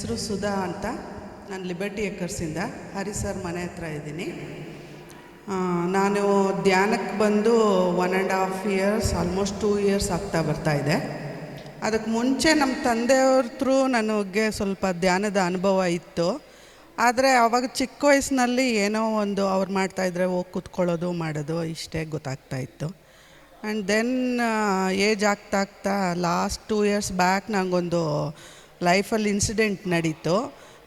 ಹೆಸರು ಸುಧಾ ಅಂತ. ನಾನು ಲಿಬರ್ಟಿ ಏಕರ್ಸಿಂದ ಹರಿ ಸರ್ ಮನೆ ಹತ್ರ ಇದ್ದೀನಿ. ನಾನು ಧ್ಯಾನಕ್ಕೆ ಬಂದು 1.5 ಇಯರ್ಸ್, ಆಲ್ಮೋಸ್ಟ್ 2 ಇಯರ್ಸ್ ಆಗ್ತಾ ಬರ್ತಾಯಿದೆ. ಅದಕ್ಕೆ ಮುಂಚೆ ನಮ್ಮ ತಂದೆಯವ್ರ ಥ್ರೂ ನನಗೆ ಸ್ವಲ್ಪ ಧ್ಯಾನದ ಅನುಭವ ಇತ್ತು. ಆದರೆ ಆವಾಗ ಚಿಕ್ಕ ವಯಸ್ಸಿನಲ್ಲಿ ಏನೋ ಒಂದು ಅವ್ರು ಮಾಡ್ತಾಯಿದ್ರೆ ಹೋಗಿ ಕೂತ್ಕೊಳ್ಳೋದು ಮಾಡೋದು ಇಷ್ಟೇ ಗೊತ್ತಾಗ್ತಾಯಿತ್ತು. ಆ್ಯಂಡ್ ದೆನ್ ಏಜ್ ಆಗ್ತಾ ಲಾಸ್ಟ್ 2 ಇಯರ್ಸ್ ಬ್ಯಾಕ್ ನನಗೊಂದು ಲೈಫಲ್ಲಿ ಇನ್ಸಿಡೆಂಟ್ ನಡೀತು.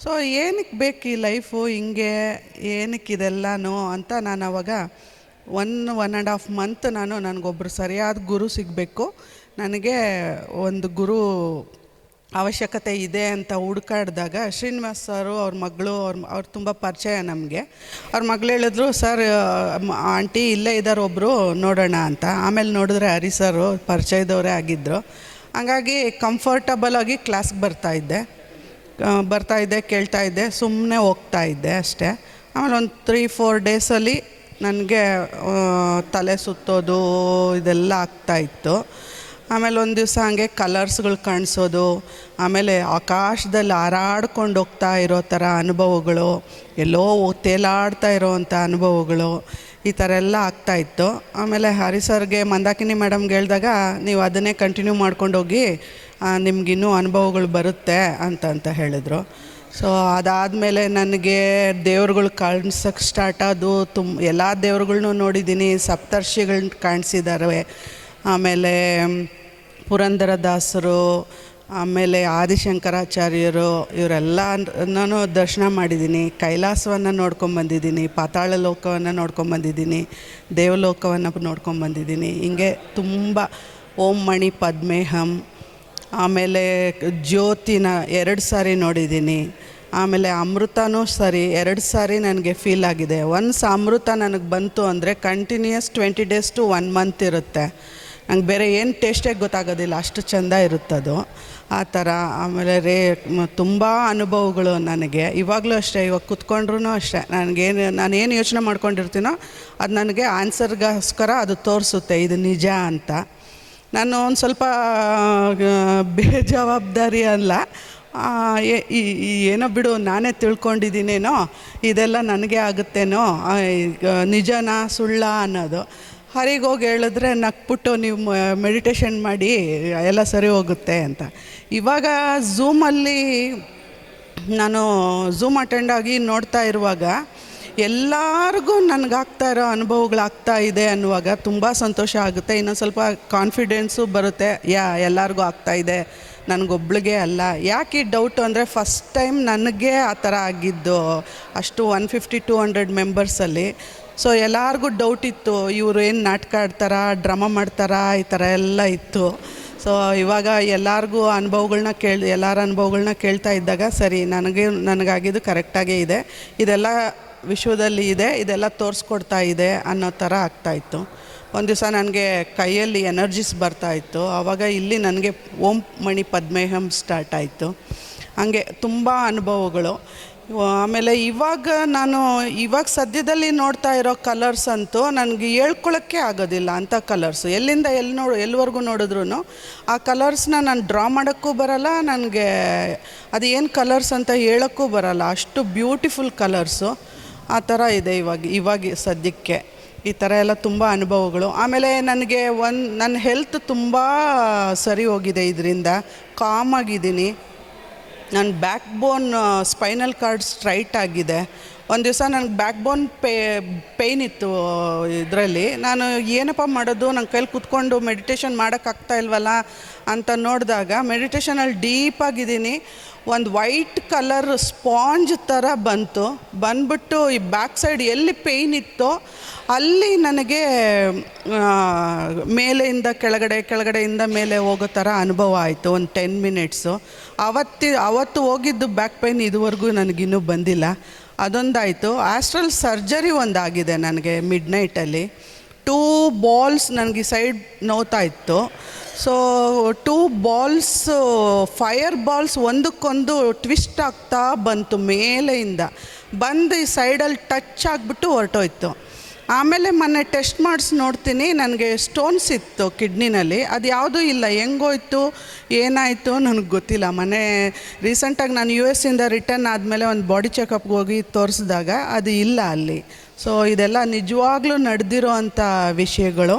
ಸೊ ಏನಕ್ಕೆ ಬೇಕು ಈ ಲೈಫು, ಹಿಂಗೆ ಏನಕ್ಕಿದೆಲ್ಲನೂ ಅಂತ ನಾನು ಆವಾಗ 1.5 ಮಂತ್ ನನಗೊಬ್ಬರು ಸರಿಯಾದ ಗುರು ಸಿಗಬೇಕು, ನನಗೆ ಒಂದು ಗುರು ಅವಶ್ಯಕತೆ ಇದೆ ಅಂತ ಹುಡುಕಾಡಿದಾಗ ಶ್ರೀನಿವಾಸ್ ಸರು ಅವ್ರ ಮಗಳು ಅವ್ರು ತುಂಬ ಪರಿಚಯ ನಮಗೆ. ಅವ್ರ ಮಗಳು ಹೇಳಿದ್ರು, ಸರ್ ಆಂಟಿ ಇಲ್ಲೇ ಇದ್ದಾರೆ ಒಬ್ಬರು ನೋಡೋಣ ಅಂತ. ಆಮೇಲೆ ನೋಡಿದ್ರೆ ಹರಿ ಸರು ಪರಿಚಯದವರೇ ಆಗಿದ್ದರು. ಹಾಗಾಗಿ ಕಂಫರ್ಟಬಲ್ ಆಗಿ ಕ್ಲಾಸ್ಗೆ ಬರ್ತಾಯಿದ್ದೆ, ಕೇಳ್ತಾಯಿದ್ದೆ, ಸುಮ್ಮನೆ ಹೋಗ್ತಾಯಿದ್ದೆ ಅಷ್ಟೇ. ಆಮೇಲೆ ಒಂದು 3-4 ಡೇಸಲ್ಲಿ ನನಗೆ ತಲೆ ಸುತ್ತೋದು ಇದೆಲ್ಲ ಆಗ್ತಾಯಿತ್ತು. ಆಮೇಲೆ ಒಂದು ದಿವಸ ಹಂಗೆ ಕಲರ್ಸ್ಗಳು ಕಾಣಿಸೋದು, ಆಮೇಲೆ ಆಕಾಶದಲ್ಲಿ ಹಾರಾಡ್ಕೊಂಡು ಹೋಗ್ತಾ ಇರೋ ಥರ ಅನುಭವಗಳು, ಎಲ್ಲೋ ತೇಲಾಡ್ತಾ ಇರೋವಂಥ ಅನುಭವಗಳು, ಈ ಥರ ಎಲ್ಲ ಆಗ್ತಾಯಿತ್ತು. ಆಮೇಲೆ ಹರಿ ಸರ್ಗೆ ಮಂದಾಕಿನಿ ಮೇಡಮ್ಗೆ ಹೇಳಿದಾಗ, ನೀವು ಅದನ್ನೇ ಕಂಟಿನ್ಯೂ ಮಾಡ್ಕೊಂಡೋಗಿ ನಿಮಗಿನ್ನೂ ಅನುಭವಗಳು ಬರುತ್ತೆ ಅಂತ ಹೇಳಿದ್ರು. ಸೊ ಅದಾದಮೇಲೆ ನನಗೆ ದೇವ್ರುಗಳು ಕಾಣಿಸೋಕ್ಕೆ ಸ್ಟಾರ್ಟ್ ಆದವು. ಎಲ್ಲ ದೇವ್ರುಗಳ್ನೂ ನೋಡಿದ್ದೀನಿ. ಸಪ್ತರ್ಷಿಗಳನ್ನ ಕಾಣಿಸಿದ್ದಾರೆ, ಆಮೇಲೆ ಪುರಂದರದಾಸರು, ಆಮೇಲೆ ಆದಿಶಂಕರಾಚಾರ್ಯರು, ಇವರೆಲ್ಲ ನಾನು ದರ್ಶನ ಮಾಡಿದ್ದೀನಿ. ಕೈಲಾಸವನ್ನು ನೋಡ್ಕೊಂಬಂದಿದ್ದೀನಿ, ಪಾತಾಳ ಲೋಕವನ್ನು ನೋಡ್ಕೊಂಬಂದಿದ್ದೀನಿ, ದೇವಲೋಕವನ್ನು ನೋಡ್ಕೊಂಬಂದಿದ್ದೀನಿ. ಹಿಂಗೆ ತುಂಬ ಓಂ ಮಣಿ ಪದ್ಮೇಹಂ, ಆಮೇಲೆ ಜ್ಯೋತಿನ 2 ಸಾರಿ ನೋಡಿದ್ದೀನಿ. ಆಮೇಲೆ ಅಮೃತನೂ ಸರಿ 2 ಸಾರಿ ನನಗೆ ಫೀಲ್ ಆಗಿದೆ. ಒನ್ಸ್ ಅಮೃತ ನನಗೆ ಬಂತು ಅಂದರೆ ಕಂಟಿನ್ಯೂಯಸ್ 20 days to 1 month ಇರುತ್ತೆ. ನಂಗೆ ಬೇರೆ ಏನು ಟೇಸ್ಟೇ ಗೊತ್ತಾಗೋದಿಲ್ಲ, ಅಷ್ಟು ಚೆಂದ ಇರುತ್ತದು ಆ ಥರ. ಆಮೇಲೆ ತುಂಬ ಅನುಭವಗಳು ನನಗೆ ಇವಾಗಲೂ ಅಷ್ಟೇ. ಇವಾಗ ಕೂತ್ಕೊಂಡ್ರೂ ಅಷ್ಟೇ, ನಾನೇನು ಯೋಚನೆ ಮಾಡ್ಕೊಂಡಿರ್ತೀನೋ ಅದು ನನಗೆ ಆನ್ಸರ್ಗೋಸ್ಕರ ಅದು ತೋರಿಸುತ್ತೆ ಇದು ನಿಜ ಅಂತ. ನಾನು ಒಂದು ಸ್ವಲ್ಪ ಬೇಜವಾಬ್ದಾರಿ ಅಲ್ಲ, ಏನೋ ಬಿಡು ನಾನೇ ತಿಳ್ಕೊಂಡಿದ್ದೀನೇನೋ, ಇದೆಲ್ಲ ನನಗೆ ಆಗುತ್ತೇನೋ, ನಿಜನಾ ಸುಳ್ಳ ಅನ್ನೋದು. ಹರಿಗೋಗಿ ಹೇಳಿದ್ರೆ ನಕ್ಬಿಟ್ಟು ನೀವು ಮೆಡಿಟೇಷನ್ ಮಾಡಿ ಎಲ್ಲ ಸರಿ ಹೋಗುತ್ತೆ ಅಂತ. ಇವಾಗ ಝೂಮಲ್ಲಿ ನಾನು ಝೂಮ್ ಅಟೆಂಡ್ ಆಗಿ ನೋಡ್ತಾ ಇರುವಾಗ ಎಲ್ಲರಿಗೂ ನನಗಾಗ್ತಾ ಇರೋ ಅನುಭವಗಳಾಗ್ತಾ ಇದೆ ಅನ್ನುವಾಗ ತುಂಬ ಸಂತೋಷ ಆಗುತ್ತೆ. ಇನ್ನೊಂದು ಸ್ವಲ್ಪ ಕಾನ್ಫಿಡೆನ್ಸು ಬರುತ್ತೆ, ಎಲ್ಲರಿಗೂ ಆಗ್ತಾಯಿದೆ, ನನಗೊಬ್ಳಿಗೆ ಅಲ್ಲ. ಯಾಕೆ ಈ ಡೌಟು ಅಂದರೆ ಫಸ್ಟ್ ಟೈಮ್ ನನಗೆ ಆ ಥರ ಆಗಿದ್ದು ಅಷ್ಟು 150-200 ಮೆಂಬರ್ಸಲ್ಲಿ. ಸೊ ಎಲ್ಲರಿಗೂ ಡೌಟ್ ಇತ್ತು, ಇವರು ಏನು ನಾಟಕ ಆಡ್ತಾರಾ, ಡ್ರಾಮಾ ಮಾಡ್ತಾರಾ, ಈ ಥರ ಎಲ್ಲ ಇತ್ತು. ಸೊ ಇವಾಗ ಎಲ್ಲರಿಗೂ ಎಲ್ಲರ ಅನುಭವಗಳನ್ನ ಕೇಳ್ತಾ ಇದ್ದಾಗ ಸರಿ, ನನಗಾಗಿದ್ದು ಕರೆಕ್ಟಾಗೇ ಇದೆ, ಇದೆಲ್ಲ ವಿಶ್ವದಲ್ಲಿ ಇದೆ, ಇದೆಲ್ಲ ತೋರಿಸ್ಕೊಡ್ತಾ ಇದೆ ಅನ್ನೋ ಥರ ಆಗ್ತಾಯಿತ್ತು. ಒಂದು ದಿವಸ ನನಗೆ ಕೈಯಲ್ಲಿ ಎನರ್ಜಿಸ್ ಬರ್ತಾಯಿತ್ತು. ಆವಾಗ ಇಲ್ಲಿ ನನಗೆ ಓಂ ಮಣಿ ಪದ್ಮೇಹಂ ಸ್ಟಾರ್ಟ್ ಆಯಿತು. ಹಾಗೆ ತುಂಬ ಅನುಭವಗಳು. ಆಮೇಲೆ ಇವಾಗ ಸದ್ಯದಲ್ಲಿ ನೋಡ್ತಾ ಇರೋ ಕಲರ್ಸ್ ಅಂತೂ ನನಗೆ ಹೇಳ್ಕೊಳ್ಳೋಕ್ಕೆ ಆಗೋದಿಲ್ಲ ಅಂಥ ಕಲರ್ಸು. ಎಲ್ಲಿವರೆಗೂ ನೋಡಿದ್ರೂ ಆ ಕಲರ್ಸ್ನ ನಾನು ಡ್ರಾ ಮಾಡೋಕ್ಕೂ ಬರೋಲ್ಲ, ನನಗೆ ಅದು ಏನು ಕಲರ್ಸ್ ಅಂತ ಹೇಳೋಕ್ಕೂ ಬರೋಲ್ಲ, ಅಷ್ಟು ಬ್ಯೂಟಿಫುಲ್ ಕಲರ್ಸು ಆ ಥರ ಇದೆ ಇವಾಗ ಸದ್ಯಕ್ಕೆ. ಈ ಥರ ಎಲ್ಲ ತುಂಬ ಅನುಭವಗಳು. ಆಮೇಲೆ ನನಗೆ ನನ್ನ ಹೆಲ್ತ್ ತುಂಬ ಸರಿ ಹೋಗಿದೆ, ಇದರಿಂದ ಕಾಮಾಗಿದ್ದೀನಿ. ನನ್ನ ಬ್ಯಾಕ್ ಬೋನ್ ಸ್ಪೈನಲ್ ಕಾರ್ಡ್ ಸ್ಟ್ರೈಟ್ ಆಗಿದೆ. ಒಂದು ದಿವಸ ನನಗೆ ಬ್ಯಾಕ್ ಬೋನ್ ಪೇಯ್ನ್ ಇತ್ತು. ಇದರಲ್ಲಿ ನಾನು ಏನಪ್ಪ ಮಾಡೋದು, ನನ್ನ ಕೈಲಿ ಕೂತ್ಕೊಂಡು ಮೆಡಿಟೇಷನ್ ಮಾಡೋಕ್ಕಾಗ್ತಾ ಇಲ್ವಲ್ಲ ಅಂತ ನೋಡಿದಾಗ ಮೆಡಿಟೇಷನಲ್ಲಿ ಡೀಪಾಗಿದ್ದೀನಿ. ಒಂದು ವೈಟ್ ಕಲರ್ ಸ್ಪಾಂಜ್ ಥರ ಬಂದ್ಬಿಟ್ಟು ಈ ಬ್ಯಾಕ್ ಸೈಡ್ ಎಲ್ಲಿ ಪೇಯ್ನ್ ಇತ್ತೋ ಅಲ್ಲಿ ನನಗೆ ಮೇಲೆಯಿಂದ ಕೆಳಗಡೆಯಿಂದ ಮೇಲೆ ಹೋಗೋ ಥರ ಅನುಭವ ಆಯಿತು. ಒಂದು 10 ಮಿನಿಟ್ಸು. ಅವತ್ತು ಹೋಗಿದ್ದು ಬ್ಯಾಕ್ ಪೇಯ್ನ್ ಇದುವರೆಗೂ ನನಗಿನ್ನೂ ಬಂದಿಲ್ಲ. ಅದೊಂದಾಯಿತು. ಆಸ್ಟ್ರಲ್ ಸರ್ಜರಿ ಒಂದಾಗಿದೆ ನನಗೆ ಮಿಡ್ನೈಟಲ್ಲಿ. 2 ಬಾಲ್ಸ್ ನನಗೆ ಸೈಡ್ ನೋವ್ತಾ ಇತ್ತು. ಸೊ 2 ಬಾಲ್ಸ್, ಫೈರ್ ಬಾಲ್ಸ್ ಒಂದಕ್ಕೊಂದು ಟ್ವಿಸ್ಟ್ ಆಗ್ತಾ ಬಂತು, ಮೇಲೆಯಿಂದ ಬಂದು ಈ ಸೈಡಲ್ಲಿ ಟಚ್ ಆಗಿಬಿಟ್ಟು ಹೊರಟೋಯ್ತು. ಆಮೇಲೆ ಮೊನ್ನೆ ಟೆಸ್ಟ್ ಮಾಡಿಸಿ ನೋಡ್ತೀನಿ, ನನಗೆ ಸ್ಟೋನ್ಸ್ ಇತ್ತು ಕಿಡ್ನಿನಲ್ಲಿ. ಅದು ಯಾವುದೂ ಇಲ್ಲ, ಹೆಂಗೋಯ್ತು ಏನಾಯಿತು ನನಗೆ ಗೊತ್ತಿಲ್ಲ. ಮೊನ್ನೆ ರೀಸೆಂಟಾಗಿ ನಾನು US ಇಂದ ರಿಟರ್ನ್ ಆದಮೇಲೆ ಒಂದು ಬಾಡಿ ಚೆಕಪ್ಗೆ ಹೋಗಿ ತೋರಿಸಿದಾಗ ಅದು ಇಲ್ಲ ಅಲ್ಲಿ. ಸೊ ಇದೆಲ್ಲ ನಿಜವಾಗ್ಲೂ ನಡೆದಿರೋ ಅಂಥ ವಿಷಯಗಳು.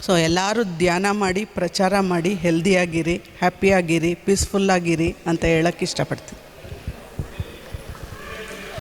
ಸೊ ಎಲ್ಲರೂ ಧ್ಯಾನ ಮಾಡಿ, ಪ್ರಚಾರ ಮಾಡಿ, ಹೆಲ್ದಿಯಾಗಿರಿ, ಹ್ಯಾಪಿಯಾಗಿರಿ, ಪೀಸ್ಫುಲ್ಲಾಗಿರಿ ಅಂತ ಹೇಳೋಕ್ಕೆ ಇಷ್ಟಪಡ್ತೀನಿ.